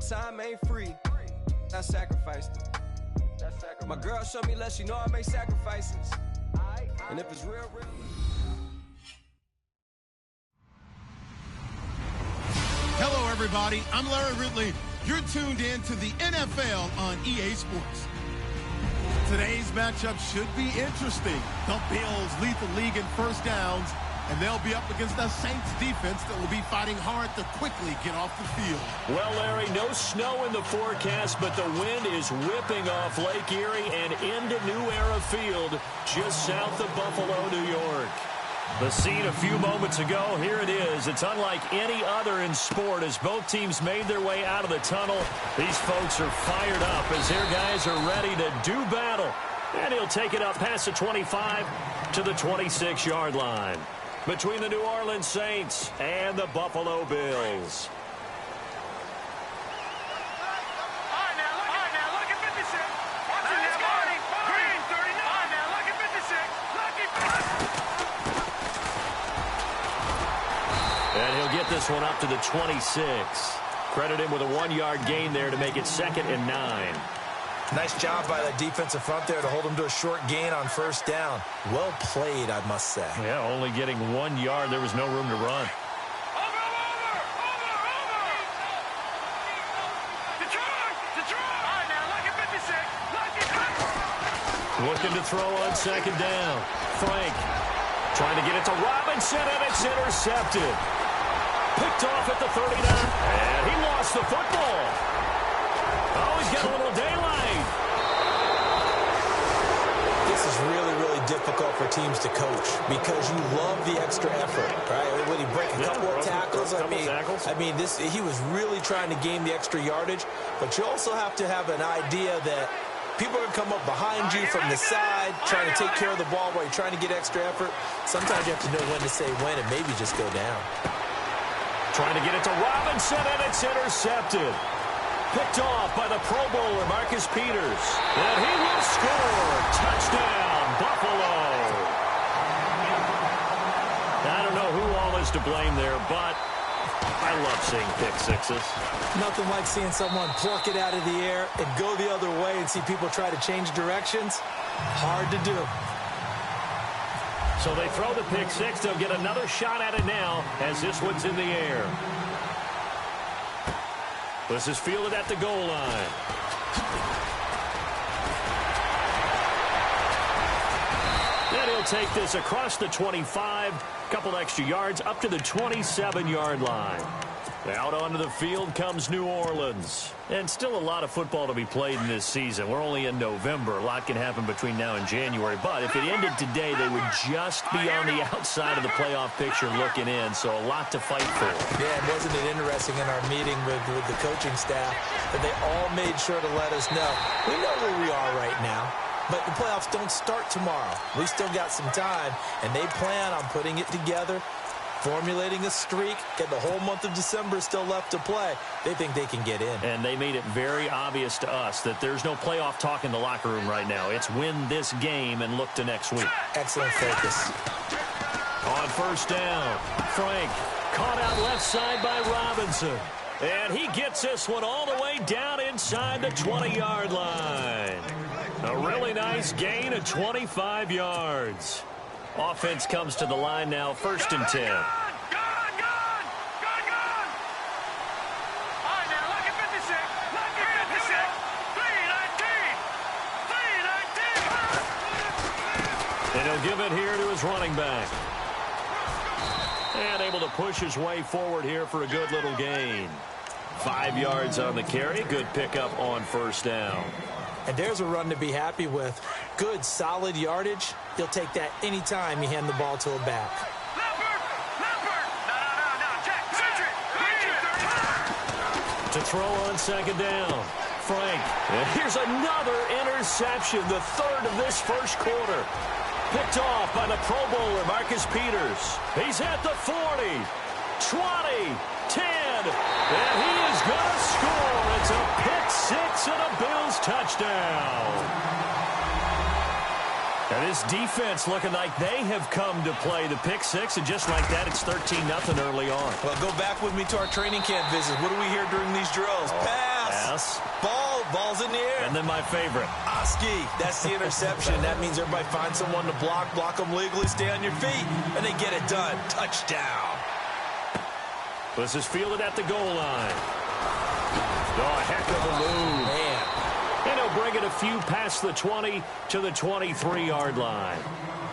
time ain't free. I sacrificed it. My girl showed me less, you know I make sacrifices. And if it's real. Hello, everybody. I'm Larry Ridley. You're tuned in to the NFL on EA Sports. Today's matchup should be interesting. The Bills lead the league in first downs, and they'll be up against the Saints defense that will be fighting hard to quickly get off the field. Well, Larry, no snow in the forecast, but the wind is whipping off Lake Erie and into New Era Field, just south of Buffalo, New York. The scene a few moments ago, here it is. It's unlike any other in sport as both teams made their way out of the tunnel. These folks are fired up as their guys are ready to do battle. And he'll take it up past the 25 to the 26-yard line. Between the New Orleans Saints and the Buffalo Bills. And he'll get this one up to the 26. Credit him with a 1-yard gain there to make it 2nd and 9. Nice job by the defensive front there to hold him to a short gain on first down. Well played, I must say. Yeah, only getting 1 yard. There was no room to run. Looking to throw on 2nd down. Frank trying to get it to Robinson, and it's intercepted. Picked off at the 39, and he lost the football. Oh, he's got a little daylight. This is really, really difficult for teams to coach because you love the extra effort, right? When he break a couple of tackles, I mean, he was really trying to gain the extra yardage, but you also have to have an idea that people are going to come up behind you from the side, trying to take care of the ball while you're trying to get extra effort. Sometimes you have to know when to say when and maybe just go down. Trying to get it to Robinson, and it's intercepted. Picked off by the Pro Bowler, Marcus Peters. And he will score. Touchdown, Buffalo. I don't know who all is to blame there, but I love seeing pick sixes. Nothing like seeing someone pluck it out of the air and go the other way and see people try to change directions. Hard to do. So they throw the pick six. They'll get another shot at it now as this one's in the air. This is fielded at the goal line. And he'll take this across the 25. Couple extra yards up to the 27-yard line. Out onto the field comes New Orleans. And still a lot of football to be played in this season. We're only in November. A lot can happen between now and January. But if it ended today, they would just be on the outside of the playoff picture looking in. So a lot to fight for. Yeah, and wasn't it interesting in our meeting with the coaching staff that they all made sure to let us know, we know where we are right now. But the playoffs don't start tomorrow. We still got some time, and they plan on putting it together, formulating a streak, get the whole month of December still left to play. They think they can get in. And they made it very obvious to us that there's no playoff talk in the locker room right now. It's win this game and look to next week. Excellent focus. On first down, Frank caught out left side by Robinson. And he gets this one all the way down inside the 20-yard line. A really nice gain of 25 yards. Offense comes to the line now, 1st and 10. And he'll give it here to his running back. And able to push his way forward here for a good little gain. 5 yards on the carry. Good pickup on first down. And there's a run to be happy with. Good, solid yardage. He'll take that anytime you hand the ball to a back. To throw on 2nd down, Frank. And here's another interception, the 3rd of this first quarter. Picked off by the Pro Bowler, Marcus Peters. He's at the 40, 20, 10, and he is going to score. It's a pick six and a Bills touchdown. And this defense looking like they have come to play the pick six, and just like that, it's 13-0 early on. Well, go back with me to our training camp visits. What do we hear during these drills? Pass. Yes. Ball's in the air. And then my favorite. Oski, that's the interception. That means everybody finds someone to block them legally, stay on your feet, and they get it done. Touchdown. This is fielded at the goal line. Oh, a heck of a move. Man. And he'll bring it a few past the 20 to the 23-yard line.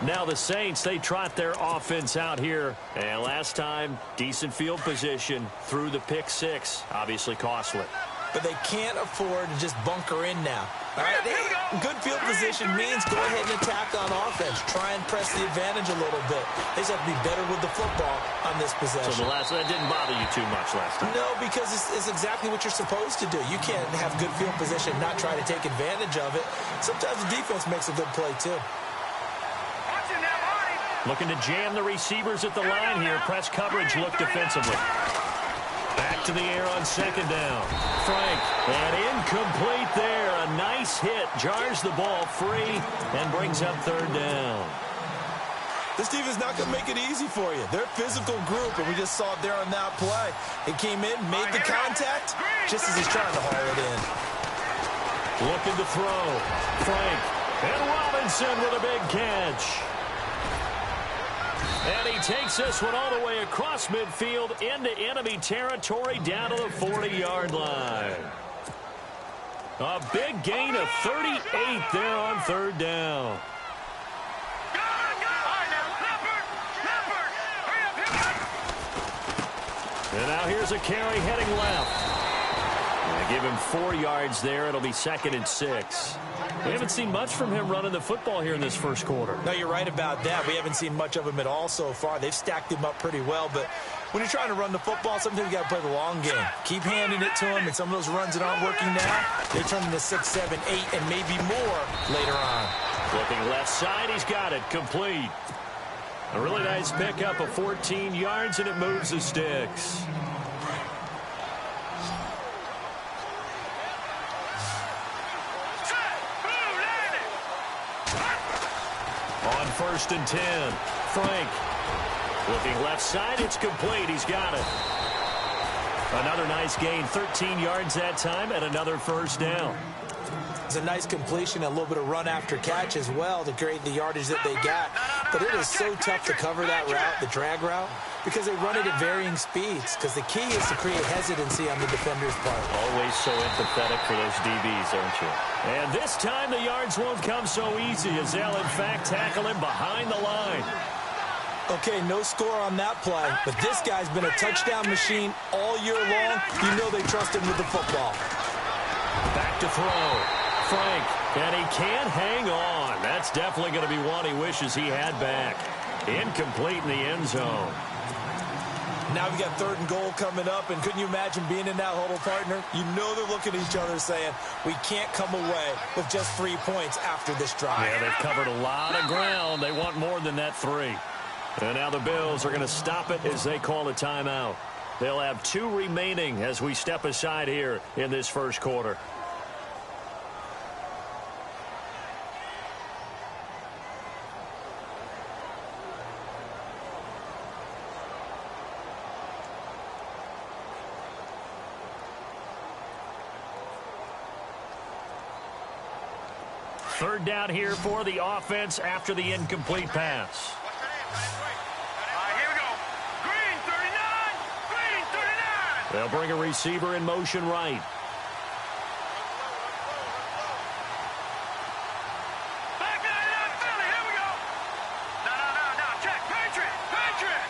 Now the Saints, they trot their offense out here. And last time, decent field position through the pick six. Obviously costly. But they can't afford to just bunker in now. All right, good field position means go ahead and attack on offense. Try and press the advantage a little bit. They just have to be better with the football on this possession. So that didn't bother you too much last time? No, because it's exactly what you're supposed to do. You can't have good field position, not try to take advantage of it. Sometimes the defense makes a good play, too. Looking to jam the receivers at the line here. Press coverage look defensively. Back to the air on second down. Frank, and incomplete there. A nice hit. Jars the ball free and brings up third down. This defense is not going to make it easy for you. They're a physical group, and we just saw it there on that play. It came in, made the contact, just as he's trying to haul it in. Looking to throw. Frank, and Robinson with a big catch. And he takes this one all the way across midfield into enemy territory down to the 40-yard line. A big gain of 38 there on third down. And now here's a carry heading left. They give him 4 yards there. It'll be 2nd and 6. We haven't seen much from him running the football here in this first quarter. No, you're right about that. We haven't seen much of him at all so far. They've stacked him up pretty well, but when you're trying to run the football, sometimes you got to play the long game. Keep handing it to him, and some of those runs that aren't working now, they turn into 6, 7, 8, and maybe more later on. Looking left side, he's got it. Complete. A really nice pickup of 14 yards, and it moves the sticks. On 1st and 10, Frank. Looking left side, it's complete. He's got it. Another nice gain, 13 yards that time, and another first down. It's a nice completion, a little bit of run after catch as well to create the yardage that they got. But it is so tough to cover that route, the drag route, because they run it at varying speeds. Because the key is to create hesitancy on the defender's part. Always so empathetic for those DBs, aren't you? And this time the yards won't come so easy as they'll, in fact, tackle him behind the line. Okay, no score on that play, but this guy's been a touchdown machine all year long. You know they trust him with the football. Back to throw. Frank, and he can't hang on. That's definitely going to be one he wishes he had back. Incomplete in the end zone. Now we got 3rd and goal coming up, and couldn't you imagine being in that huddle, partner? You know they're looking at each other saying, we can't come away with just 3 points after this drive. Yeah, they've covered a lot of ground. They want more than that 3. And now the Bills are going to stop it as they call a timeout. They'll have 2 remaining as we step aside here in this first quarter. Third down here for the offense after the incomplete pass. Here we go. Green 39. Green 39. They'll bring a receiver in motion right. Back line, Philly. Here we go. No. Check. Patriot.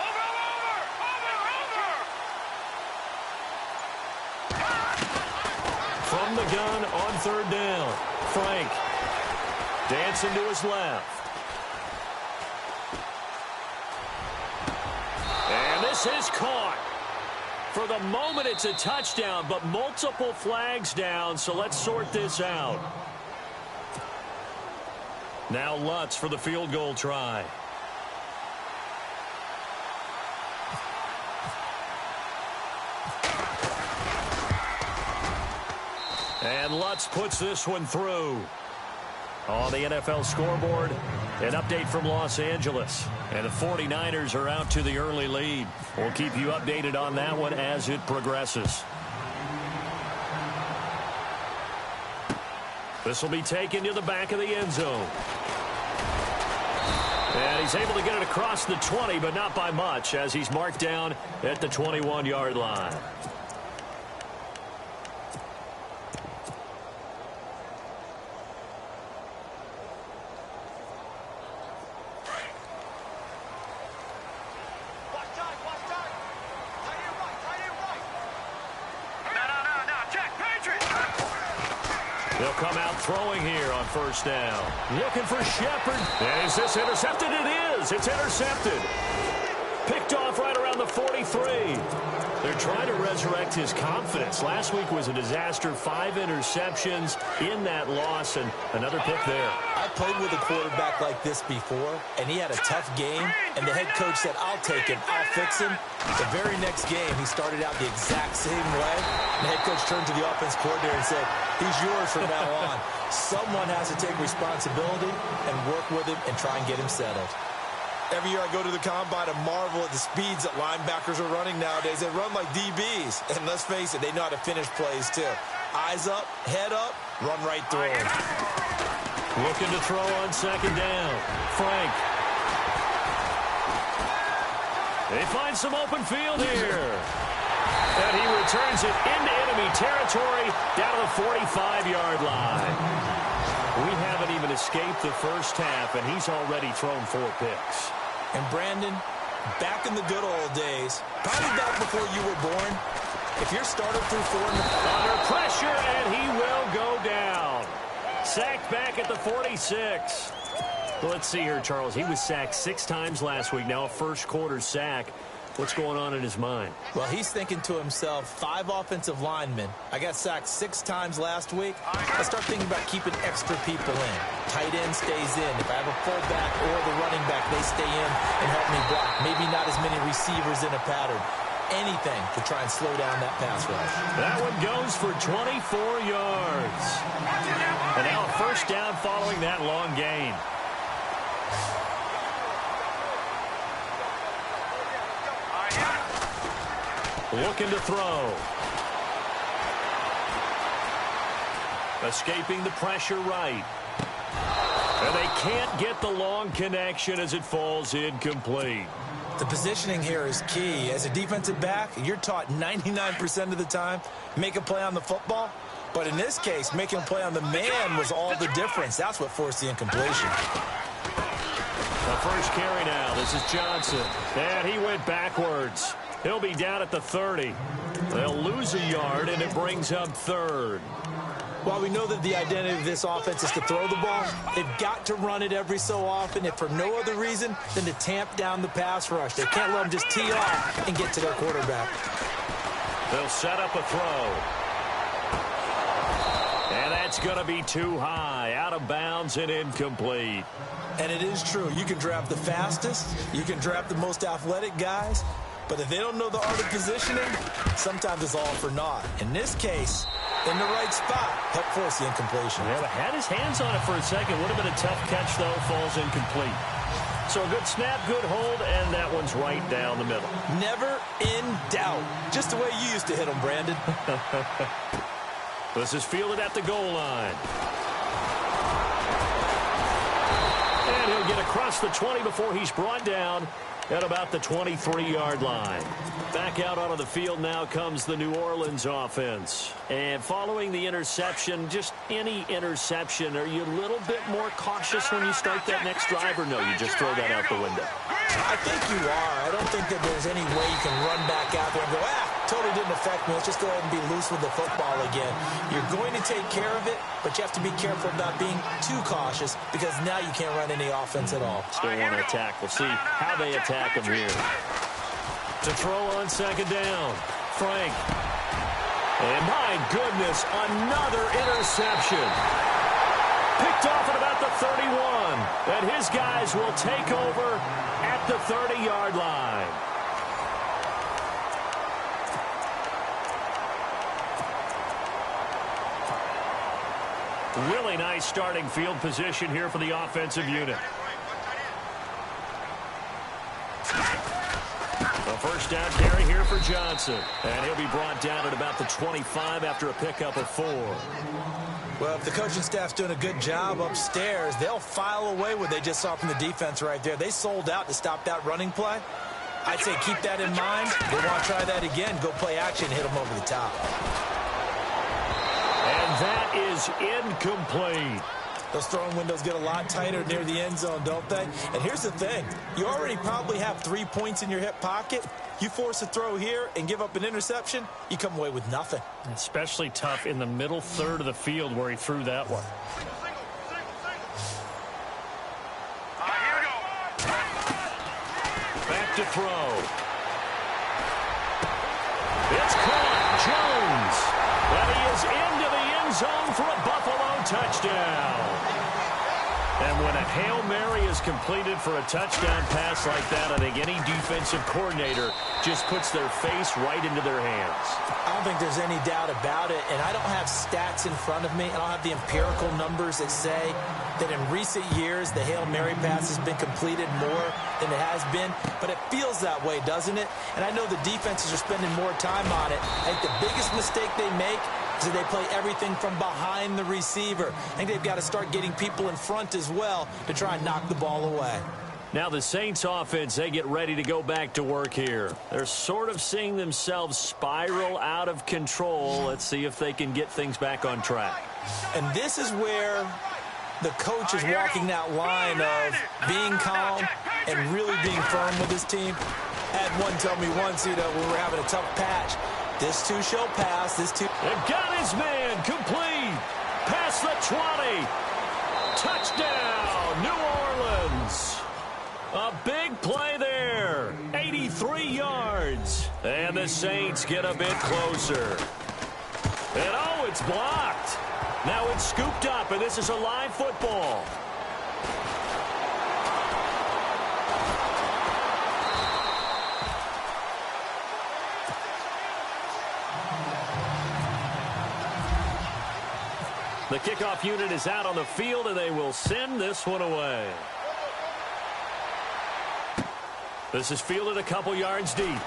Over. From the gun on third down. Frank dancing to his left. And this is caught. For the moment, it's a touchdown, but multiple flags down, so let's sort this out. Now Lutz for the field goal try. And Lutz puts this one through. On the NFL scoreboard, An update from Los Angeles. And the 49ers are out to the early lead. We'll keep you updated on that one as it progresses. This will be taken to the back of the end zone. And he's able to get it across the 20, but not by much, as he's marked down at the 21-yard line. They'll come out throwing here on first down. Looking for Shepard. And is this intercepted? It is. It's intercepted. Picked off right around the 43. They're trying to resurrect his confidence. Last week was a disaster. 5 interceptions in that loss, and another pick there. I played with a quarterback like this before, and he had a tough game, and the head coach said, I'll take him, I'll fix him. The very next game, he started out the exact same way. The head coach turned to the offense coordinator and said, he's yours from now on. Someone has to take responsibility and work with him and try and get him settled. Every year I go to the combine and marvel at the speeds that linebackers are running nowadays. They run like DBs. And let's face it, they know how to finish plays too. Eyes up, head up, run right through them. Looking to throw on second down. Frank. They find some open field here. And he returns it into enemy territory down to the 45-yard line. We haven't even escaped the first half, and he's already thrown 4 picks. And Brandon, back in the good old days, probably back before you were born, if you're started through 4 under pressure, and he will go down. Sacked back at the 46. Let's see here, Charles. He was sacked 6 times last week. Now a first-quarter sack. What's going on in his mind? Well, he's thinking to himself, 5 offensive linemen. I got sacked 6 times last week. I start thinking about keeping extra people in. Tight end stays in. If I have a fullback or the running back, they stay in and help me block. Maybe not as many receivers in a pattern. Anything to try and slow down that pass rush. That one goes for 24 yards. And now a first down following that long gain. Looking to throw. Escaping the pressure right. And they can't get the long connection as it falls incomplete. The positioning here is key. As a defensive back, you're taught 99% of the time, make a play on the football. But in this case, making a play on the man was all the difference. That's what forced the incompletion. The first carry now. This is Johnson. And he went backwards. He'll be down at the 30. They'll lose a yard, and it brings up 3rd. While we know that the identity of this offense is to throw the ball, they've got to run it every so often, if for no other reason than to tamp down the pass rush. They can't let them just tee off and get to their quarterback. They'll set up a throw. And that's going to be too high, out of bounds and incomplete. And it is true. You can draft the fastest. You can draft the most athletic guys. But if they don't know the art of positioning, sometimes it's all for naught. In this case, in the right spot, help force the incompletion. Yeah, but had his hands on it for a second. Would have been a tough catch, though. Falls incomplete. So a good snap, good hold, and that one's right down the middle. Never in doubt. Just the way you used to hit them, Brandon. This is fielded at the goal line. And he'll get across the 20 before he's brought down at about the 23-yard line. Back out onto the field now comes the New Orleans offense. And following the interception, just any interception, are you a little bit more cautious when you start that next drive, or no, you just throw that out the window? I think you are. I don't think that there's any way you can run back out there and go, totally didn't affect me. Let's just go ahead and be loose with the football again. You're going to take care of it, but you have to be careful about being too cautious, because now you can't run any offense at all. Still want to attack. We'll see how they attack him here. To throw on second down, Frank. And my goodness, another interception. Picked off at about the 31. And his guys will take over at the 30-yard line. Really nice starting field position here for the offensive unit. first down carry here for Johnson. And he'll be brought down at about the 25 after a pickup of 4. Well, if the coaching staff's doing a good job upstairs, they'll file away what they just saw from the defense right there. They sold out to stop that running play. I'd say keep that in mind. They want to try that again. Go play action, hit them over the top. And that is incomplete. Those throwing windows get a lot tighter near the end zone, don't they? And here's the thing. You already probably have 3 points in your hip pocket. You force a throw here and give up an interception, you come away with nothing. Especially tough in the middle third of the field where he threw that one. Here we go. Back to throw. It's caught. Jones. And he is into the end zone for a Buffalo touchdown. And when a Hail Mary is completed for a touchdown pass like that, I think any defensive coordinator just puts their face right into their hands. I don't think there's any doubt about it, and I don't have stats in front of me. I don't have the empirical numbers that say that in recent years the Hail Mary pass has been completed more than it has been, but it feels that way, doesn't it? And I know the defenses are spending more time on it. I think the biggest mistake they make is that they play everything from behind the receiver. I think they've got to start getting people in front as well to try and knock the ball away. Now the Saints offense, they get ready to go back to work here. They're sort of seeing themselves spiral out of control. Let's see if they can get things back on track. And this is where the coach is walking that line of being calm and really being firm with his team. I had one tell me once, when we were having a tough patch, this too shall pass. This too. They've got his man complete. Past the 20. Touchdown, New Orleans. A big play there. 83 yards. And the Saints get a bit closer. And oh, it's blocked. Now it's scooped up, and this is a live football. The kickoff unit is out on the field, and they will send this one away. This is fielded a couple yards deep.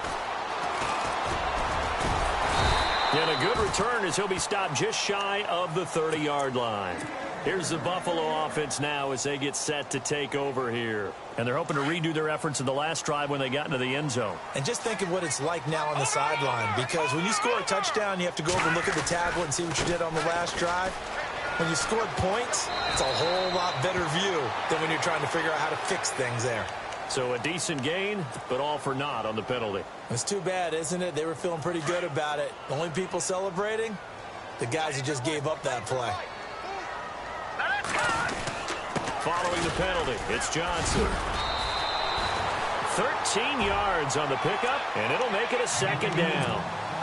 And a good return as he'll be stopped just shy of the 30-yard line. Here's the Buffalo offense now as they get set to take over here. And they're hoping to redo their efforts in the last drive when they got into the end zone. And just think of what it's like now on the sideline, because when you score a touchdown, you have to go over and look at the tablet and see what you did on the last drive. When you scored points, it's a whole lot better view than when you're trying to figure out how to fix things there. So a decent gain, but all for naught on the penalty. It's too bad, isn't it? They were feeling pretty good about it. The only people celebrating, the guys who just gave up that play. Following the penalty, it's Johnson. 13 yards on the pickup, and it'll make it a second down.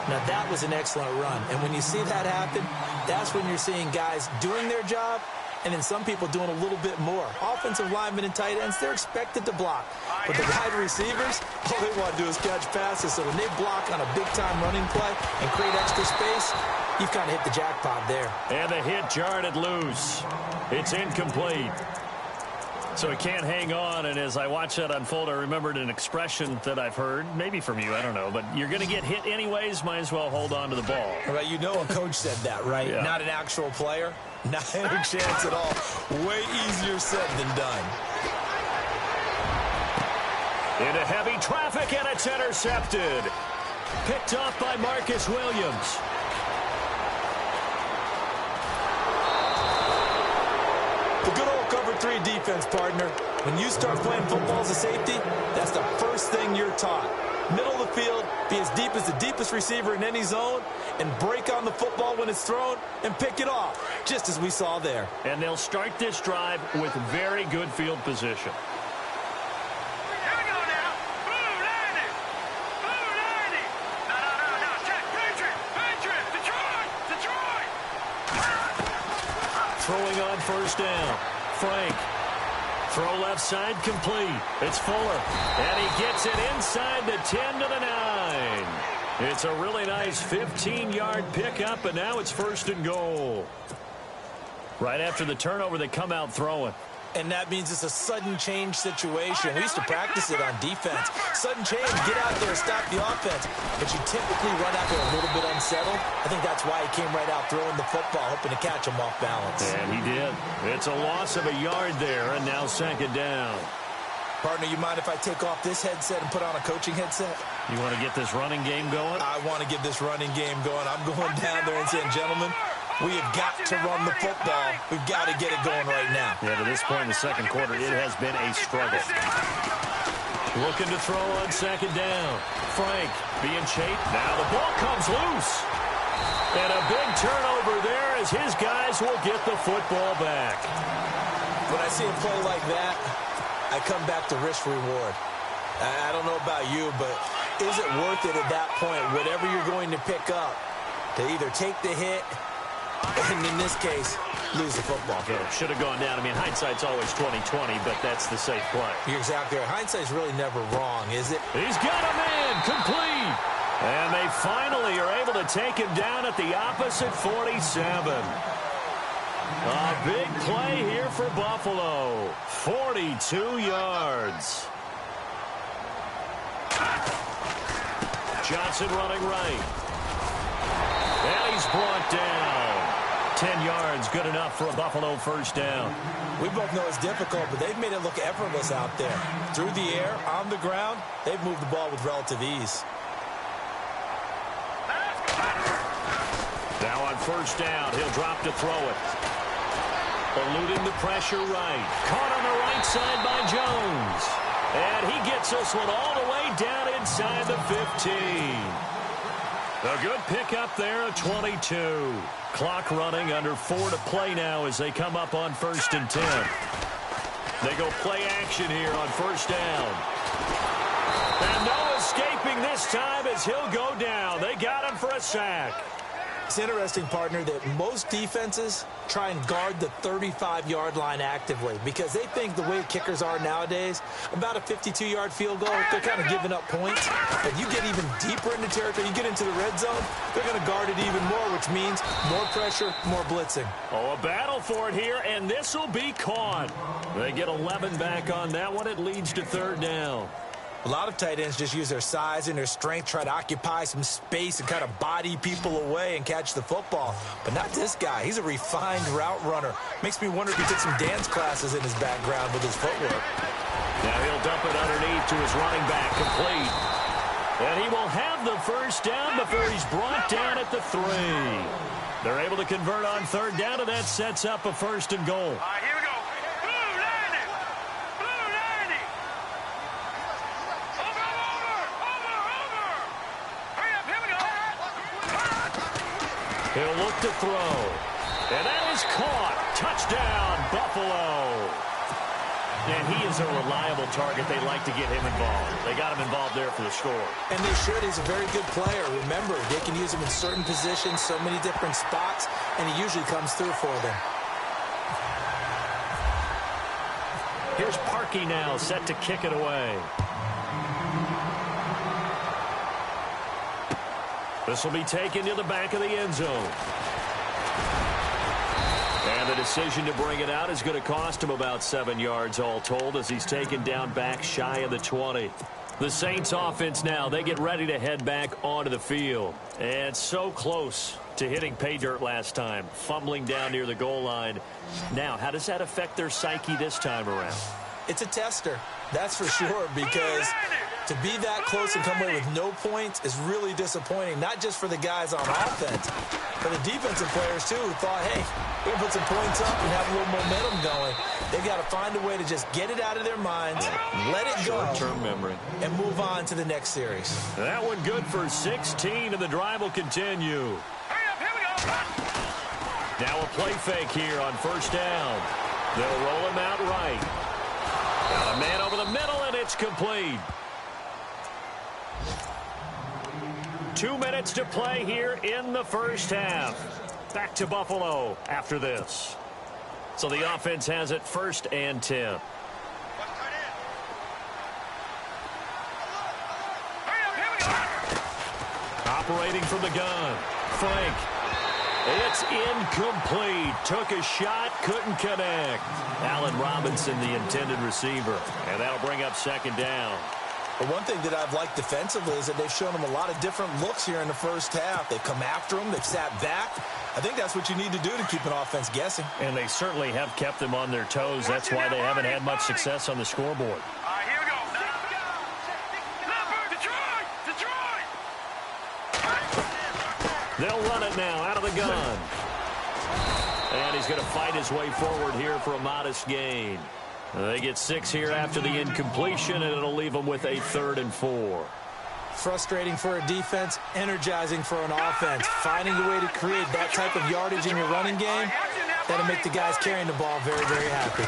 Now, that was an excellent run. And when you see that happen, that's when you're seeing guys doing their job and then some people doing a little bit more. Offensive linemen and tight ends, they're expected to block. But the wide receivers, all they want to do is catch passes. So when they block on a big-time running play and create extra space, you've kind of hit the jackpot there. And the hit jarred it loose. It's incomplete. So he can't hang on, and as I watch that unfold, I remembered an expression that I've heard, maybe from you, I don't know, but you're going to get hit anyways, might as well hold on to the ball. Right, you know a coach said that, right? Yeah. Not an actual player. Not any chance at all. Way easier said than done. Into heavy traffic, and it's intercepted. Picked off by Marcus Williams. The good old cover 3 defense, partner. When you start playing football as a safety, that's the first thing you're taught. Middle of the field, be as deep as the deepest receiver in any zone, and break on the football when it's thrown and pick it off, just as we saw there. And they'll start this drive with very good field position. Here we go now. Blue 90. Blue 90. No. Check. Patriot. Detroit. Throwing on first down. Frank. Throw left side complete. It's Fuller. And he gets it inside the 10 to the 9. It's a really nice 15-yard pickup, and now it's 1st and goal. Right after the turnover, they come out throwing. And that means it's a sudden change situation. We used to practice it on defense. Sudden change, get out there, stop the offense. But you typically run out there a little bit unsettled. I think that's why he came right out throwing the football, hoping to catch him off balance. And he did. It's a loss of a yard there, and now second down. Partner, you mind if I take off this headset and put on a coaching headset? You want to get this running game going? I want to get this running game going. I'm going down there and saying, gentlemen, we have got to run the football. We've got to get it going right now. Yeah, to this point in the second quarter, it has been a struggle. Looking to throw on second down. Frank being chased. Now the ball comes loose. And a big turnover there as his guys will get the football back. When I see a play like that, I come back to risk reward. I don't know about you, but is it worth it at that point, whatever you're going to pick up, to either take the hit, and in this case, lose the football? Yeah, should have gone down. I mean, hindsight's always 20/20, but that's the safe play. You're exactly right. Hindsight's really never wrong, is it? He's got a man complete. And they finally are able to take him down at the opposite 47. A big play here for Buffalo. 42 yards. Johnson running right. And he's brought down. 10 yards, good enough for a Buffalo first down. We both know it's difficult, but they've made it look effortless out there. Through the air, on the ground, they've moved the ball with relative ease. Now on first down, he'll drop to throw it. Eluding the pressure right. Caught on the right side by Jones. And he gets this one all the way down inside the 15. A good pickup there at 22. Clock running, under 4 to play now as they come up on 1st and 10. They go play action here on first down. And no escaping this time as he'll go down. They got him for a sack. It's interesting, partner, that most defenses try and guard the 35-yard line actively because they think the way kickers are nowadays, about a 52-yard field goal, they're kind of giving up points. But you get even deeper into territory, you get into the red zone, they're going to guard it even more, which means more pressure, more blitzing. Oh, a battle for it here, and this will be caught. They get 11 back on that one. It leads to third down. A lot of tight ends just use their size and their strength, try to occupy some space and kind of body people away and catch the football. But not this guy. He's a refined route runner. Makes me wonder if he took some dance classes in his background with his footwork. Now he'll dump it underneath to his running back, complete. And he will have the first down before he's brought down at the 3. They're able to convert on third down, and that sets up a 1st and goal. All right, here we go. Blue 90. Blue 90. Over. Hurry up, here we go. He'll look to throw. And that is caught. Touchdown, Buffalo. And he is a reliable target. They like to get him involved. They got him involved there for the score. And they should. He's a very good player. Remember, they can use him in certain positions, so many different spots, and he usually comes through for them. Here's Parkey now, set to kick it away. This will be taken to the back of the end zone. And the decision to bring it out is going to cost him about 7 yards all told as he's taken down back shy of the 20. The Saints offense now, they get ready to head back onto the field. And so close to hitting pay dirt last time, fumbling down near the goal line. Now, how does that affect their psyche this time around? It's a tester, that's for sure, because to be that close and come away with no points is really disappointing, not just for the guys on offense, but the defensive players, too, who thought, hey, we can put some points up and have a little momentum going. They've got to find a way to just get it out of their minds, let it go, short-term memory, and move on to the next series. That one good for 16, and the drive will continue. Hurry up, here we go. Now a play fake here on first down. They'll roll him out right. Got a man over the middle, and it's complete. 2 minutes to play here in the first half. Back to Buffalo after this. So the offense has it 1st and 10. Operating from the gun. Frank. It's incomplete. Took a shot, couldn't connect. Allen Robinson, the intended receiver. And that'll bring up second down. But one thing that I've liked defensively is that they've shown them a lot of different looks here in the first half. They've come after them. They've sat back. I think that's what you need to do to keep an offense guessing. And they certainly have kept them on their toes. That's why they haven't had much success on the scoreboard. All right, here we go. Detroit! They'll run it now out of the gun. And he's going to fight his way forward here for a modest gain. They get 6 here after the incompletion, and it'll leave them with a 3rd and 4. Frustrating for a defense, energizing for an offense. Finding a way to create that type of yardage in your running game, that'll make the guys carrying the ball very, very happy.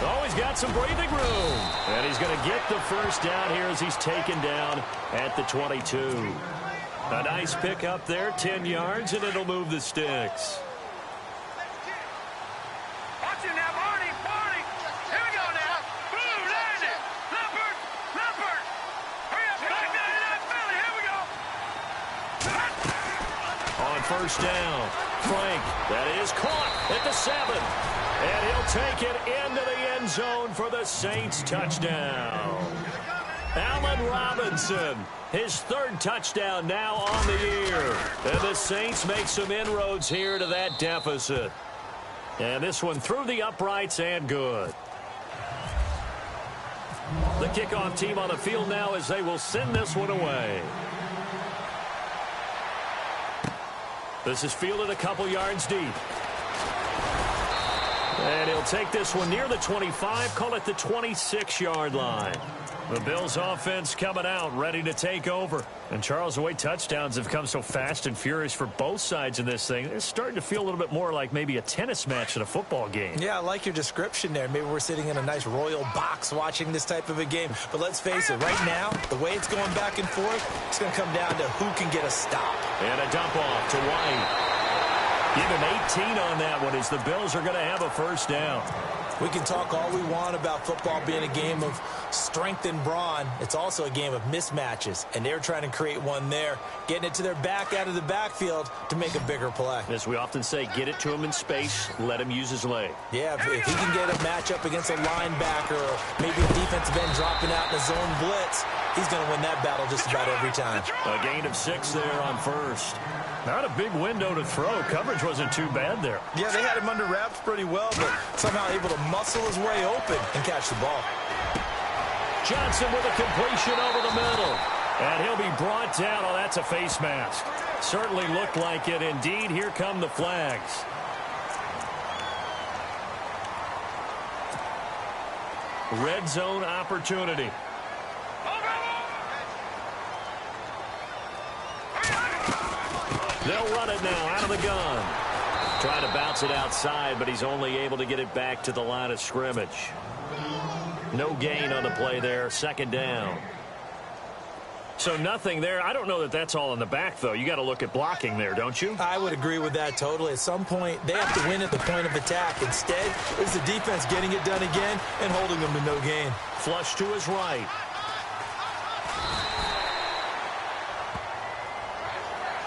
Oh, he's got some breathing room. And he's going to get the first down here as he's taken down at the 22. A nice pickup there, 10 yards, and it'll move the sticks. Watch it now, Barney. Here we go now. Blue, landed. Leopard. Hurry up, back down in that Philly. Here we go. On first down, Frank, that is caught at the 7. And he'll take it into the end zone for the Saints touchdown. Allen Robinson, his 3rd touchdown now on the year. And the Saints make some inroads here to that deficit. And this one through the uprights and good. The kickoff team on the field now as they will send this one away. This is fielded a couple yards deep. And he'll take this one near the 25, call it the 26-yard line. The Bills offense coming out, ready to take over. And Charles, the way touchdowns have come so fast and furious for both sides in this thing, it's starting to feel a little bit more like maybe a tennis match than a football game. Yeah, I like your description there. Maybe we're sitting in a nice royal box watching this type of a game. But let's face it, right now, the way it's going back and forth, it's going to come down to who can get a stop. And a dump off to White. Give him 18 on that one as the Bills are going to have a first down. We can talk all we want about football being a game of strength and brawn. It's also a game of mismatches, and they're trying to create one there, getting it to their back out of the backfield to make a bigger play. As we often say, get it to him in space, let him use his leg. Yeah, if he can get a matchup against a linebacker or maybe a defensive end dropping out in a zone blitz, he's going to win that battle just about every time. A gain of 6 there on first. Not a big window to throw. Coverage wasn't too bad there. Yeah, they had him under wraps pretty well, but somehow able to muscle his way open and catch the ball. Johnson with a completion over the middle. And he'll be brought down. Oh, that's a face mask. Certainly looked like it. Indeed, here come the flags. Red zone opportunity. They'll run it now out of the gun. Trying to bounce it outside, but he's only able to get it back to the line of scrimmage. No gain on the play there. Second down. So nothing there. I don't know that that's all in the back, though. You got to look at blocking there, don't you? I would agree with that totally. At some point, they have to win at the point of attack. Instead, it's the defense getting it done again and holding them to no gain. Flush to his right.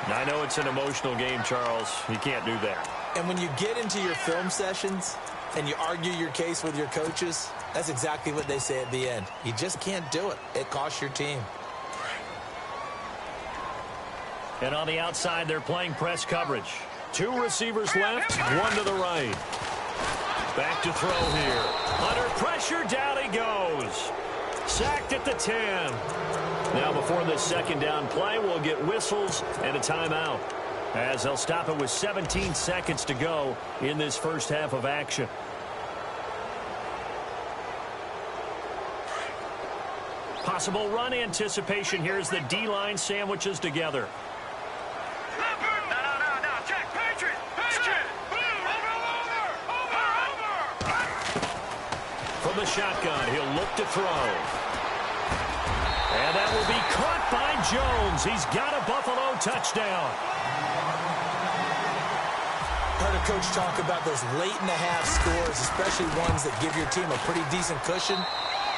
I know it's an emotional game, Charles. You can't do that. And when you get into your film sessions and you argue your case with your coaches, that's exactly what they say at the end. You just can't do it. It costs your team. And on the outside, they're playing press coverage. 2 receivers left, 1 to the right. Back to throw here. Under pressure, down he goes. Sacked at the 10. Now before this second down play, we'll get whistles and a timeout, as they'll stop it with 17 seconds to go in this first half of action. Possible run anticipation here as the D-line sandwiches together. No, Jack, Patriot. From the shotgun, he'll look to throw. And that will be caught by Jones. He's got a Buffalo touchdown. Heard a coach talk about those late-in-the-half scores, especially ones that give your team a pretty decent cushion.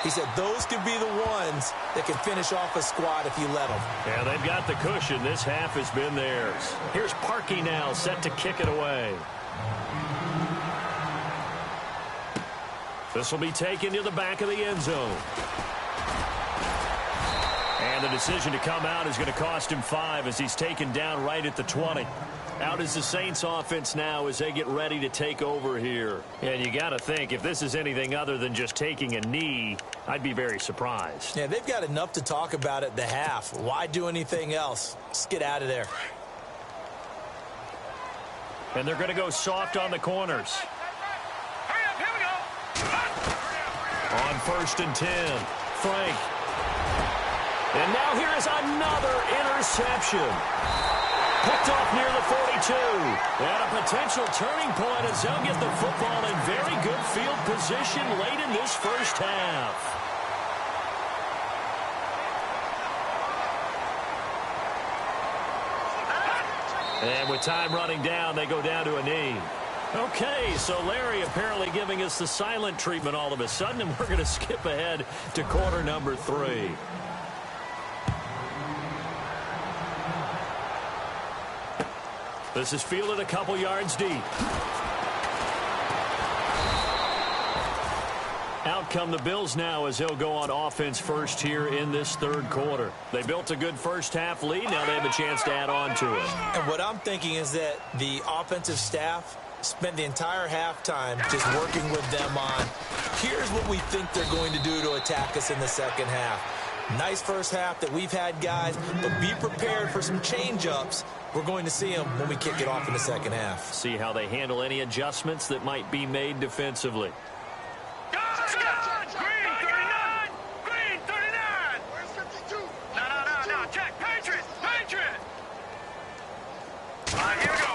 He said those could be the ones that can finish off a squad if you let them. Yeah, they've got the cushion. This half has been theirs. Here's Parkey now, set to kick it away. This will be taken to the back of the end zone. And the decision to come out is going to cost him 5 as he's taken down right at the 20. Out is the Saints offense now as they get ready to take over here. And you got to think, if this is anything other than just taking a knee, I'd be very surprised. Yeah, they've got enough to talk about at the half. Why do anything else? Just get out of there. And they're going to go soft on the corners. Hurry up, here we go. On 1st and 10, Frank. And now here is another interception. Picked off near the 42. And a potential turning point as they'll get the football in very good field position late in this first half. And with time running down, they go down to a knee. Okay, so Larry apparently giving us the silent treatment all of a sudden, and we're going to skip ahead to quarter number 3. This is fielded a couple yards deep. Out come the Bills now as they'll go on offense first here in this third quarter. They built a good first half lead. Now they have a chance to add on to it. And what I'm thinking is that the offensive staff spent the entire halftime just working with them on, here's what we think they're going to do to attack us in the second half. Nice first half that we've had, guys, but be prepared for some change-ups. We're going to see them when we kick it off in the second half. See how they handle any adjustments that might be made defensively. Green 39! Green 39! Where's 52? No. Check. Patriot! Here we go.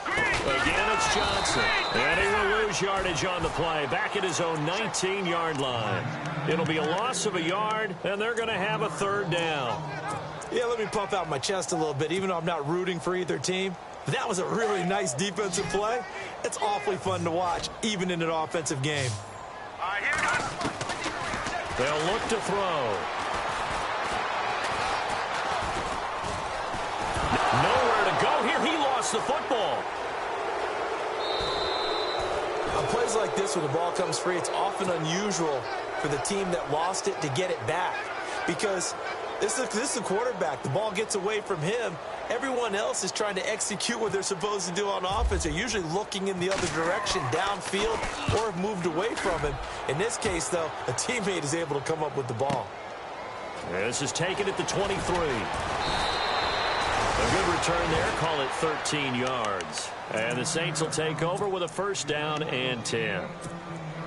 Green! Again, it's Johnson. And he will lose yardage on the play. Back at his own 19-yard line. It'll be a loss of a yard, and they're going to have a third down. Yeah, let me puff out my chest a little bit, even though I'm not rooting for either team. That was a really nice defensive play. It's awfully fun to watch, even in an offensive game. All right, here we go. They'll look to throw. Nowhere to go here. He lost the football. On plays like this where the ball comes free, it's often unusual for the team that lost it to get it back. Because this is the quarterback. The ball gets away from him. Everyone else is trying to execute what they're supposed to do on offense. They're usually looking in the other direction, downfield, or have moved away from him. In this case, though, a teammate is able to come up with the ball. This is taken at the 23. A good return there. Call it 13 yards. And the Saints will take over with a first down and 10.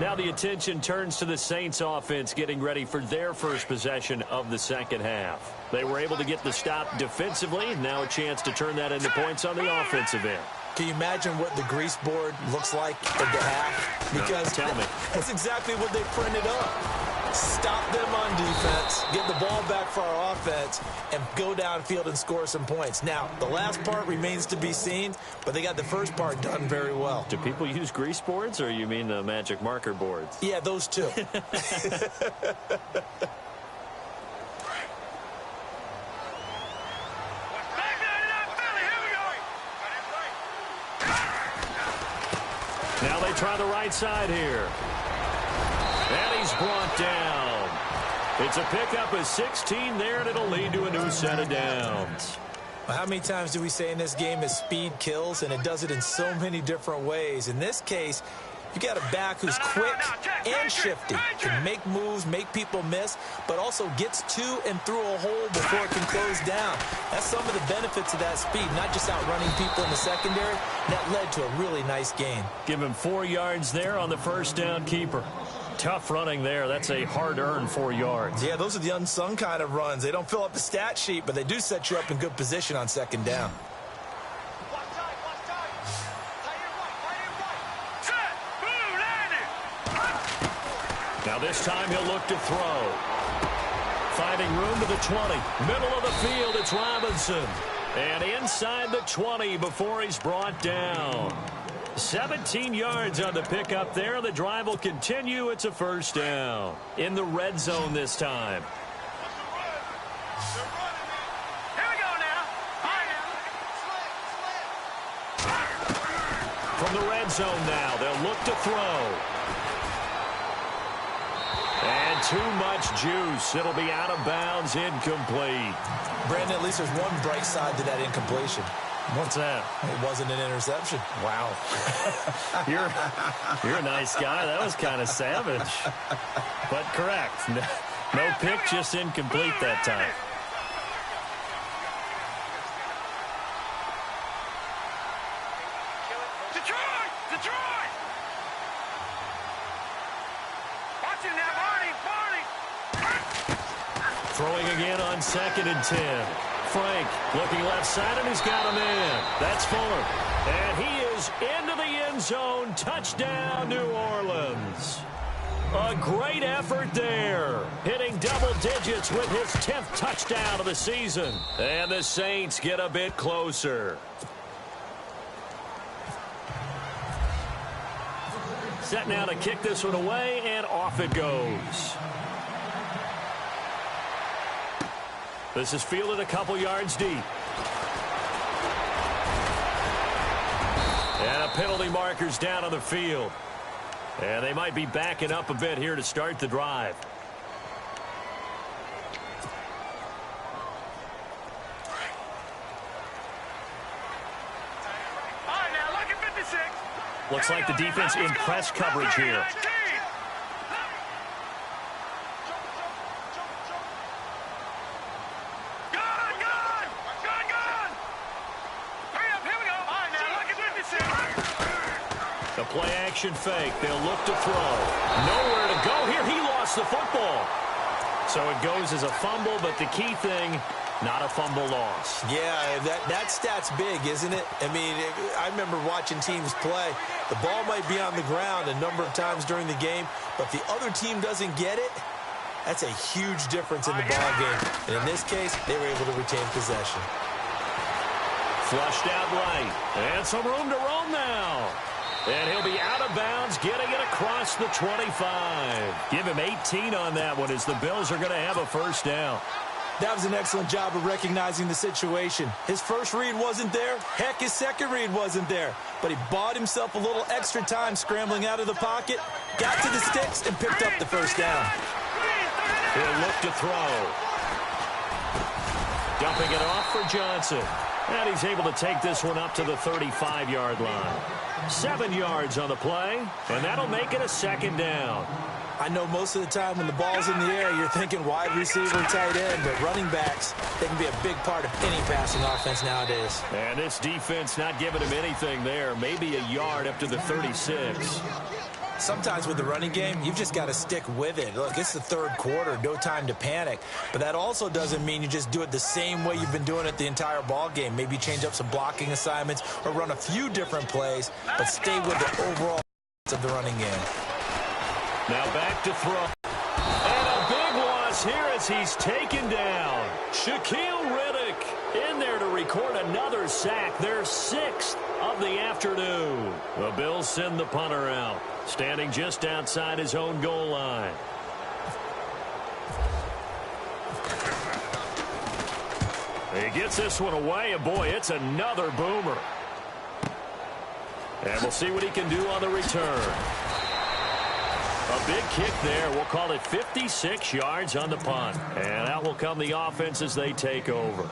Now the attention turns to the Saints offense getting ready for their first possession of the second half. They were able to get the stop defensively. Now a chance to turn that into points on the offensive end. Can you imagine what the grease board looks like at the half? Because tell me. That's exactly what they printed up. Stop them on defense, get the ball back for our offense, and go downfield and score some points. Now, the last part remains to be seen, but they got the first part done very well. Do people use grease boards, or you mean the magic marker boards? Yeah, those two. Now they try the right side here. And he's brought down. It's a pickup of 16 there, and it'll lead to a new set of downs. Well, how many times do we say in this game is speed kills, and it does it in so many different ways. In this case, you got a back who's quick and shifty, can make moves, make people miss, but also gets to and through a hole before it can close down. That's some of the benefits of that speed, not just outrunning people in the secondary. That led to a really nice gain. Give him 4 yards there on the first down keeper. Tough running there. That's a hard-earned 4 yards. Yeah, those are the unsung kind of runs. They don't fill up the stat sheet, but they do set you up in good position on second down. Now this time he'll look to throw. Finding room to the 20. Middle of the field, it's Robinson. And inside the 20 before he's brought down. 17 yards on the pickup there. The drive will continue. It's a first down. In the red zone this time. Here we go now. From the red zone now, they'll look to throw. And too much juice. It'll be out of bounds, incomplete. Brandon, at least there's one bright side to that incompletion. What's that? It wasn't an interception. Wow. You're a nice guy. That was kind of savage. But correct. No pick, just incomplete that time. Detroit! Detroit! Watching that, Barney! Throwing again on 2nd and 10. Frank looking left side, and he's got him in. That's Fuller. And he is into the end zone. Touchdown, New Orleans. A great effort there. Hitting double digits with his 10th touchdown of the season. And the Saints get a bit closer. Set now to kick this one away, and off it goes. This is fielded a couple yards deep. And a penalty marker's down on the field. And they might be backing up a bit here to start the drive. All right, now, look at 56. Looks like the defense in press coverage here. The play action fake. They'll look to throw. Nowhere to go here. He lost the football. So it goes as a fumble, but the key thing, not a fumble loss. Yeah, that stat's big, isn't it? I mean, I remember watching teams play. The ball might be on the ground a number of times during the game, but if the other team doesn't get it, that's a huge difference in the ball game. And in this case, they were able to retain possession. Flushed out right. And some room to roam now. And he'll be out of bounds, getting it across the 25. Give him 18 on that one as the Bills are going to have a first down. That was an excellent job of recognizing the situation. His first read wasn't there. Heck, his second read wasn't there. But he bought himself a little extra time scrambling out of the pocket, got to the sticks, and picked up the first down. He'll look to throw. Dumping it off for Johnson. And he's able to take this one up to the 35-yard line. 7 yards on the play, and that'll make it a second down. I know most of the time when the ball's in the air, you're thinking wide receiver, tight end, but running backs, they can be a big part of any passing offense nowadays. And this defense not giving him anything there, maybe a yard up to the 36. Sometimes with the running game, you've just got to stick with it. Look, it's the third quarter, no time to panic. But that also doesn't mean you just do it the same way you've been doing it the entire ball game. Maybe change up some blocking assignments or run a few different plays, but stay with the overall of the running game. Now back to throw. And a big loss here as he's taken down. Shaquille Riddick in there to record another sack. Their 6th of the afternoon. The Bills send the punter out, standing just outside his own goal line. He gets this one away, and boy, it's another boomer. And we'll see what he can do on the return. A big kick there. We'll call it 56 yards on the punt. And out will come the offense as they take over.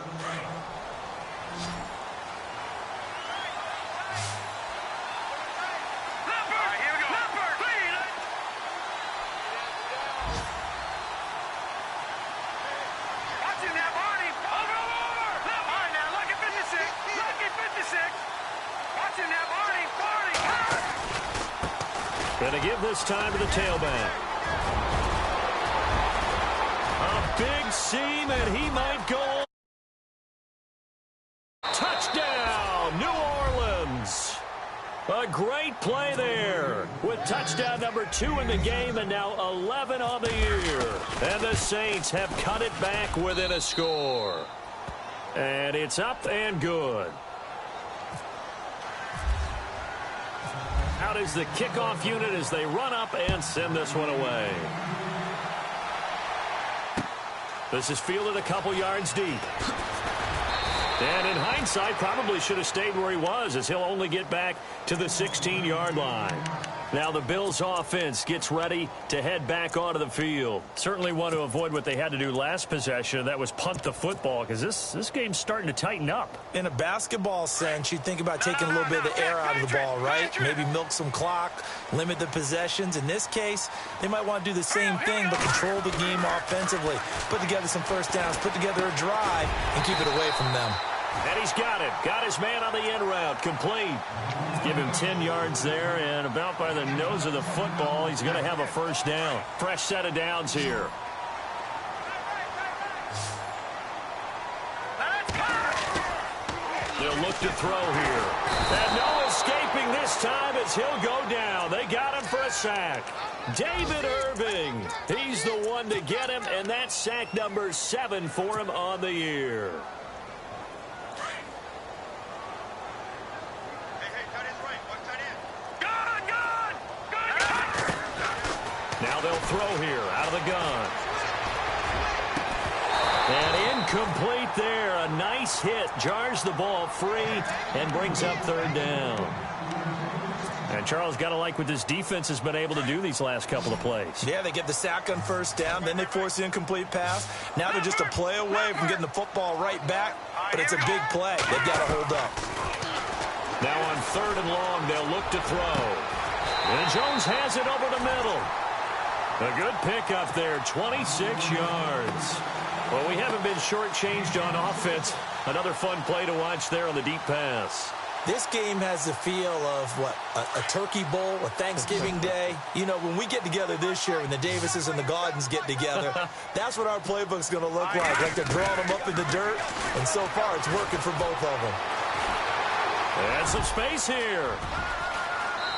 Going to give this time to the tailback. A big seam, and he might go. Touchdown, New Orleans. A great play there with touchdown number 2 in the game and now 11 on the year. And the Saints have cut it back within a score. And it's up and good. Out is the kickoff unit as they run up and send this one away. This is fielded a couple yards deep. And in hindsight, probably should have stayed where he was, as he'll only get back to the 16-yard line. Now the Bills offense gets ready to head back onto the field. Certainly want to avoid what they had to do last possession. That was punt the football, because this game's starting to tighten up. In a basketball sense, you think about taking a little bit of the air out of the ball, right? Maybe milk some clock, limit the possessions. In this case, they might want to do the same thing, but control the game offensively. Put together some first downs, put together a drive, and keep it away from them. And he's got it. Got his man on the end route. Complete. Give him 10 yards there, and about by the nose of the football, he's going to have a first down. Fresh set of downs here. They'll look to throw here. And no escaping this time as he'll go down. They got him for a sack. David Irving. He's the one to get him, and that's sack number 7 for him on the year. Now they'll throw here out of the gun. And incomplete there. A nice hit. Jars the ball free and brings up third down. And Charles, got to like what this defense has been able to do these last couple of plays. Yeah, they get the sack on first down. Then they force the incomplete pass. Now they're just a play away from getting the football right back. But it's a big play. They've got to hold up. Now on third and long, they'll look to throw. And Jones has it over the middle. A good pickup there, 26 yards. Well, we haven't been shortchanged on offense. Another fun play to watch there on the deep pass. This game has the feel of, what, a turkey bowl, a Thanksgiving day. You know, when we get together this year, when the Davises and the Gaudens get together, that's what our playbook's going to look like. Like they're drawing them up in the dirt, and so far it's working for both of them. And some space here.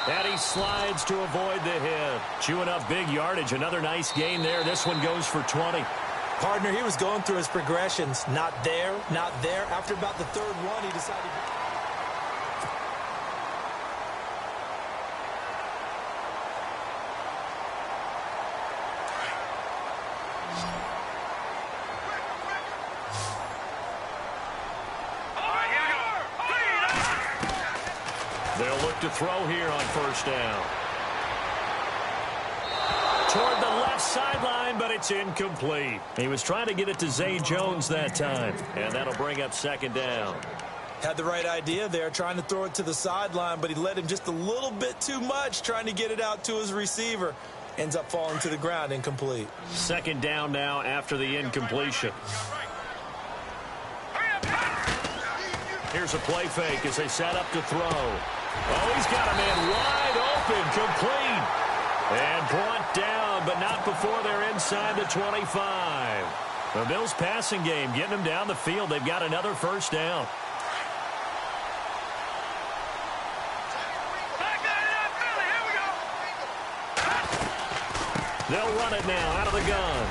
And he slides to avoid the hit. Chewing up big yardage. Another nice gain there. This one goes for 20. Partner, he was going through his progressions. Not there, not there. After about the third one, he decided... They'll look to throw here on first down. Toward the left sideline, but it's incomplete. He was trying to get it to Zay Jones that time, and that'll bring up second down. Had the right idea there, trying to throw it to the sideline, but he led him just a little bit too much, trying to get it out to his receiver. Ends up falling to the ground, incomplete. Second down now after the incompletion. Here's a play fake as they set up to throw. Oh, he's got a man wide open, complete. And brought down, but not before they're inside the 25. The Bills' passing game getting them down the field. They've got another first down. They'll run it now out of the gun.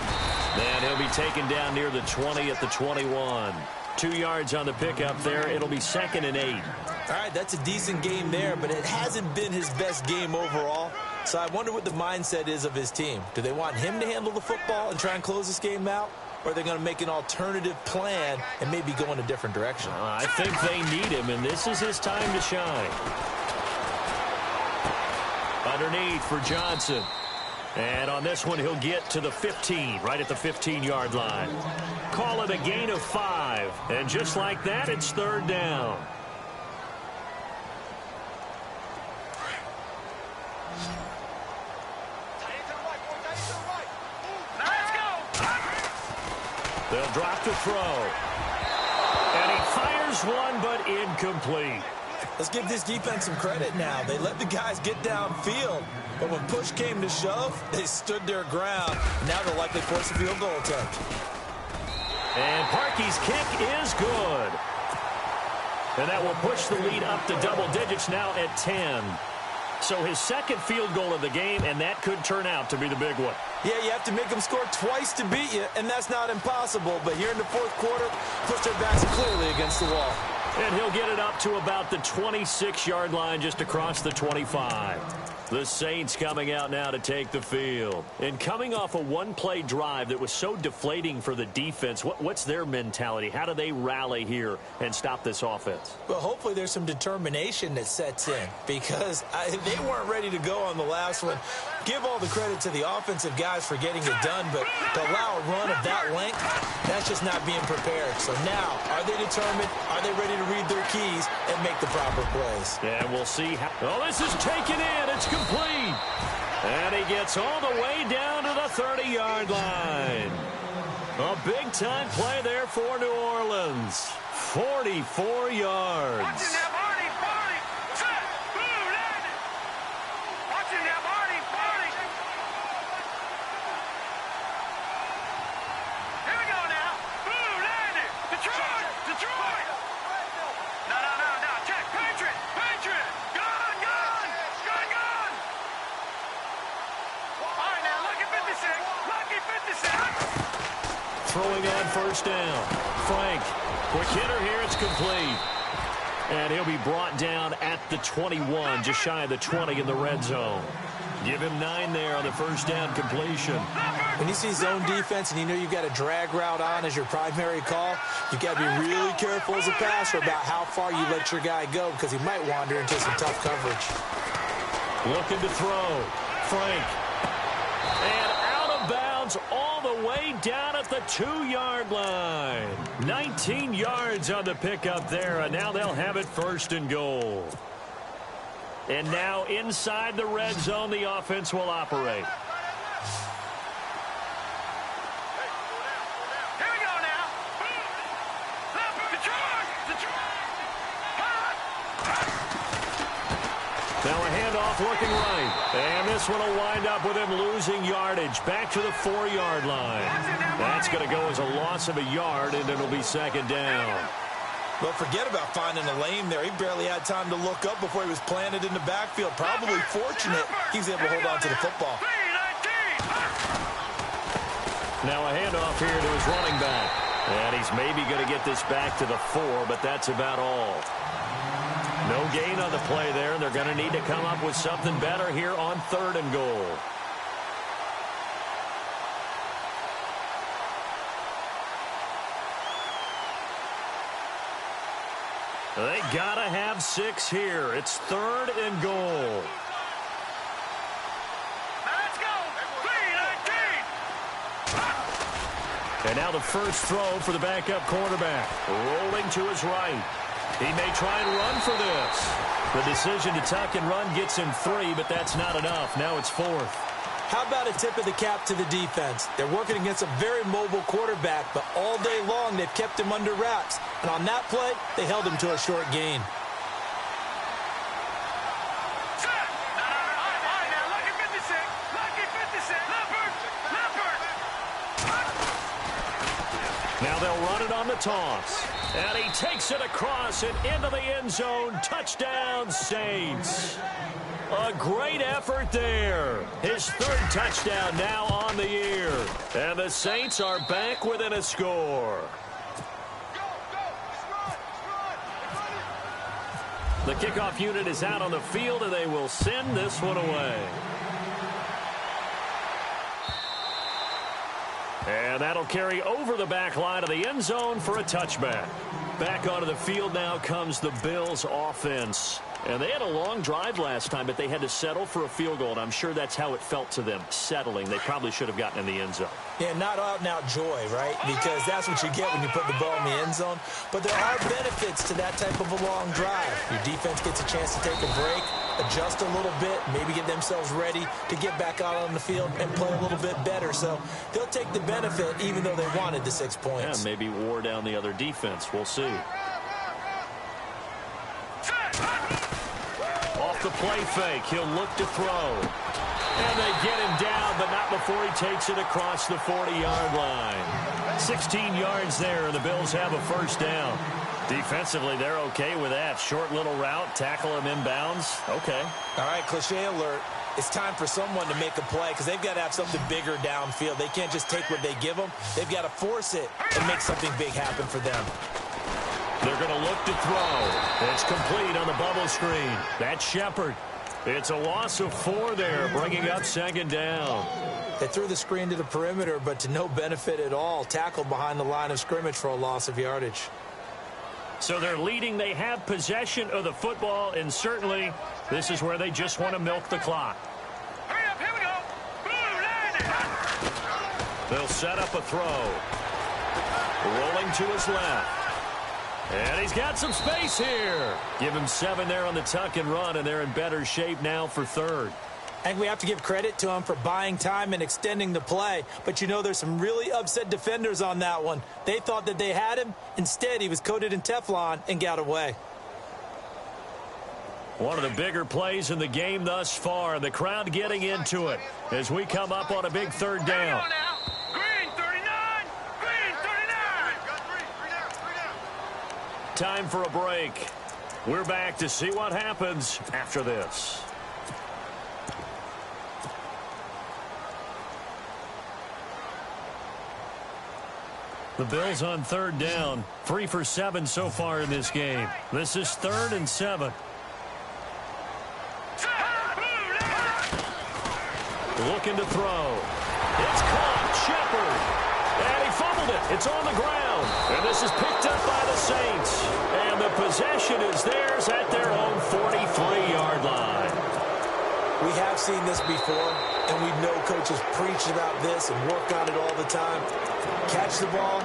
And he'll be taken down near the 20 at the 21. 2 yards on the pickup there. It'll be 2nd and 8. All right, that's a decent game there, but it hasn't been his best game overall. So I wonder what the mindset is of his team. Do they want him to handle the football and try and close this game out? Or are they going to make an alternative plan and maybe go in a different direction? I think they need him, and this is his time to shine. Underneath for Johnson. And on this one, he'll get to the 15, right at the 15-yard line. Call it a gain of 5. And just like that, it's third down. They'll drop to throw. And he fires one, but incomplete. Let's give this defense some credit now. They let the guys get downfield. But when push came to shove, they stood their ground. Now they'll likely force a field goal attempt. And Parkey's kick is good. And that will push the lead up to double digits now at 10. So his second field goal of the game, and that could turn out to be the big one. Yeah, you have to make them score twice to beat you, and that's not impossible. But here in the fourth quarter, push their backs clearly against the wall. And he'll get it up to about the 26-yard line just across the 25. The Saints coming out now to take the field. And coming off a one-play drive that was so deflating for the defense, what's their mentality? How do they rally here and stop this offense? Well, hopefully there's some determination that sets in because they weren't ready to go on the last one. Give all the credit to the offensive guys for getting it done, but to allow a run of that length, that's just not being prepared. So now, are they determined? Are they ready to read their keys and make the proper plays? And we'll see how... Oh, this is taken in. It's complete. And he gets all the way down to the 30-yard line. A big-time play there for New Orleans. 44 yards. Watching that Barney, Barney, set, blue, landed. Watching that Barney, Barney. Here we go now. Blue, landed. Detroit, Detroit. No. Check, Patriot, Patriot. Gun. All right, now, lucky 56. Throwing on first down. Frank, quick hitter here. It's complete. And he'll be brought down at the 21, just shy of the 20 in the red zone. Give him 9 there on the first down completion. When you see zone defense and you know you've got a drag route on as your primary call, you've got to be really careful as a passer about how far you let your guy go because he might wander into some tough coverage. Looking to throw. Frank. And out of bounds all the way down at the 2-yard line. 19 yards on the pickup there, and now they'll have it first and goal. And now inside the red zone, the offense will operate. Here we go now. Detroit. Now a handoff looking right. And this one will wind up with him losing yardage. Back to the 4-yard line. That's going to go as a loss of a yard, and it'll be second down. But forget about finding a lane there. He barely had time to look up before he was planted in the backfield. Probably fortunate he was able to hold on to the football. Now a handoff here to his running back. And he's maybe going to get this back to the 4, but that's about all. No gain on the play there, and they're going to need to come up with something better here on 3rd and goal. They got to have 6 here. It's 3rd and goal. Let's go. 3-19. And now the first throw for the backup quarterback. Rolling to his right. He may try and run for this. The decision to tuck and run gets him 3, but that's not enough. Now it's 4th. How about a tip of the cap to the defense? They're working against a very mobile quarterback, but all day long they've kept him under wraps. And on that play, they held him to a short gain. Now they'll run it on the toss. And he takes it across and into the end zone. Touchdown, Saints. A great effort there. His 3rd touchdown now on the year. And the Saints are back within a score. The kickoff unit is out on the field, and they will send this one away. And that'll carry over the back line of the end zone for a touchback. Back onto the field now comes the Bills offense. And they had a long drive last time, but they had to settle for a field goal, and I'm sure that's how it felt to them, settling. They probably should have gotten in the end zone. Yeah, not out-and-out joy, right? Because that's what you get when you put the ball in the end zone. But there are benefits to that type of a long drive. Your defense gets a chance to take a break, adjust a little bit, maybe get themselves ready to get back out on the field and play a little bit better. So they'll take the benefit even though they wanted the 6 points. Yeah, maybe wore down the other defense. We'll see. Off the play fake, he'll look to throw. And they get him down, but not before he takes it across the 40-yard line. 16 yards there, and the Bills have a first down. Defensively, they're okay with that. Short little route, tackle him inbounds. Okay. All right, cliche alert. It's time for someone to make a play because they've got to have something bigger downfield. They can't just take what they give them. They've got to force it and make something big happen for them. They're going to look to throw. It's complete on the bubble screen. That's Shepard. It's a loss of 4 there, bringing up second down. They threw the screen to the perimeter, but to no benefit at all. Tackled behind the line of scrimmage for a loss of yardage. So they're leading. They have possession of the football, and certainly this is where they just want to milk the clock. Hurry up, here we go. Boom, landed. They'll set up a throw. Rolling to his left. And he's got some space here. Give him 7 there on the tuck and run, and they're in better shape now for third. I think we have to give credit to him for buying time and extending the play. But, you know, there's some really upset defenders on that one. They thought that they had him. Instead, he was coated in Teflon and got away. One of the bigger plays in the game thus far, and the crowd getting into it as we come up on a big third down. Green 39. Green 39. Time for a break. We're back to see what happens after this. The Bills on third down. 3 for 7 so far in this game. This is 3rd and 7. Looking to throw. It's caught. Shepard. And he fumbled it. It's on the ground. And this is picked up by the Saints. And the possession is theirs at their own 43-yard line. We have seen this before, and we know coaches preach about this and work on it all the time. Catch the ball.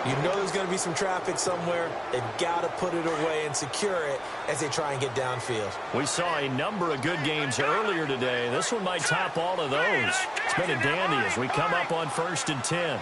You know there's going to be some traffic somewhere. They've got to put it away and secure it as they try and get downfield. We saw a number of good games earlier today. This one might top all of those. It's been a dandy as we come up on 1st and 10.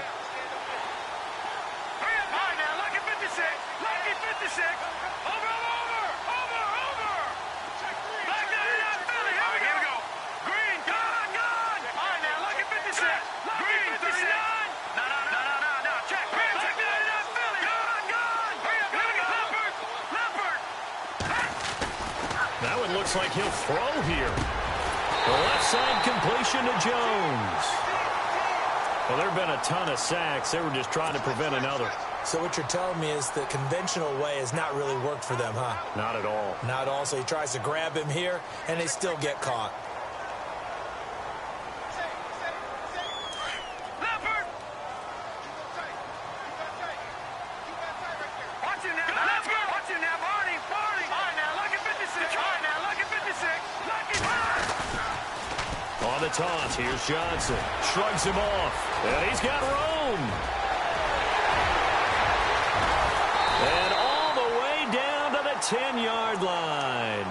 Looks like he'll throw here. The left side completion to Jones. Well, there have been a ton of sacks. They were just trying to prevent another. So what you're telling me is the conventional way has not really worked for them, huh? Not at all. Not at all. So he tries to grab him here, and they still get caught. On the toss, here's Johnson. Shrugs him off. And he's got room. And all the way down to the 10-yard line.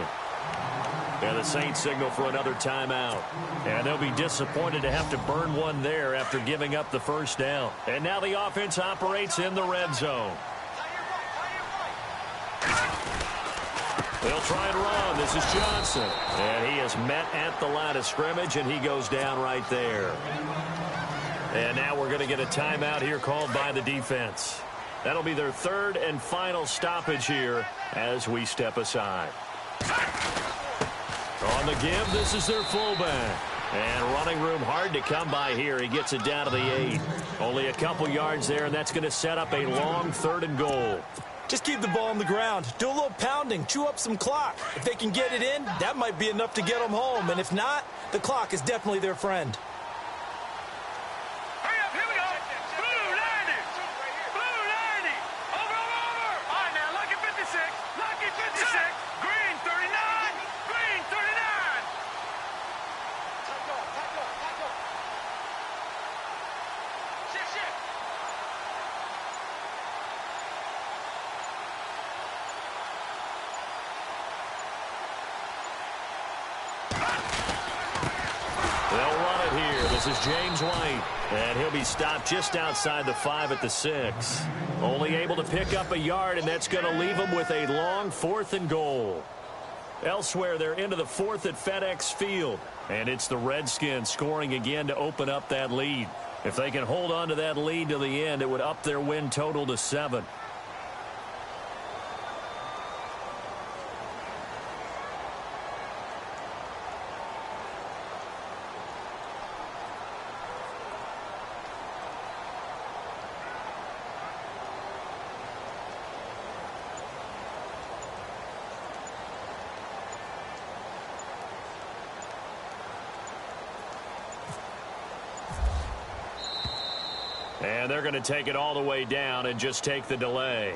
And the Saints signal for another timeout. And they'll be disappointed to have to burn one there after giving up the first down. And now the offense operates in the red zone. They'll try and run. This is Johnson. And he is met at the line of scrimmage, and he goes down right there. And now we're going to get a timeout here called by the defense. That'll be their 3rd and final stoppage here as we step aside. On the give, this is their fullback. And running room hard to come by here. He gets it down to the 8. Only a couple yards there, and that's going to set up a long 3rd and goal. Just keep the ball on the ground. Do a little pounding. Chew up some clock. If they can get it in, that might be enough to get them home. And if not, the clock is definitely their friend. Hurry up, here we go. Blue 90. Blue 90. Over. All right, now, lucky 56. Lucky 56. Green 39. Green 39. Shift. They'll run it here. This is James White. And he'll be stopped just outside the 5 at the 6. Only able to pick up a yard, and that's going to leave him with a long 4th and goal. Elsewhere, they're into the 4th at FedEx Field. And it's the Redskins scoring again to open up that lead. If they can hold on to that lead to the end, it would up their win total to 7. And they're going to take it all the way down and just take the delay.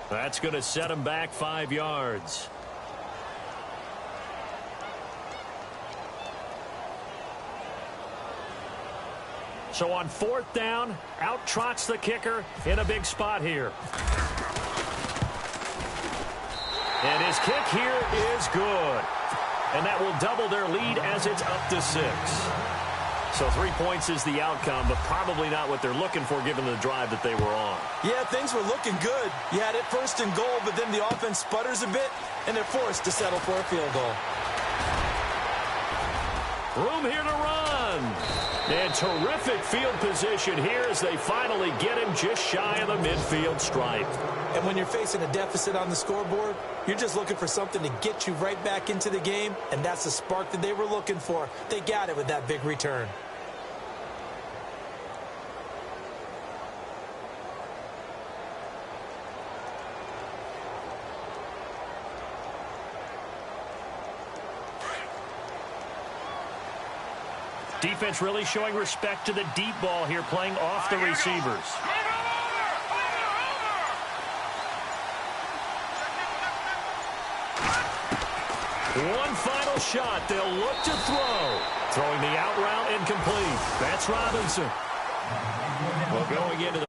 That's going to set them back 5 yards. So on 4th down, out trots the kicker in a big spot here. And his kick here is good. And that will double their lead as it's up to 6. So 3 points is the outcome, but probably not what they're looking for given the drive that they were on. Yeah, things were looking good. You had it 1st and goal, but then the offense sputters a bit, and they're forced to settle for a field goal. Room here to run. And terrific field position here as they finally get him just shy of the midfield stripe. And when you're facing a deficit on the scoreboard, you're just looking for something to get you right back into the game, and that's the spark that they were looking for. They got it with that big return. Defense really showing respect to the deep ball here, playing off the receivers. One final shot. They'll look to throw. Throwing the out route incomplete. That's Robinson. Well, going into the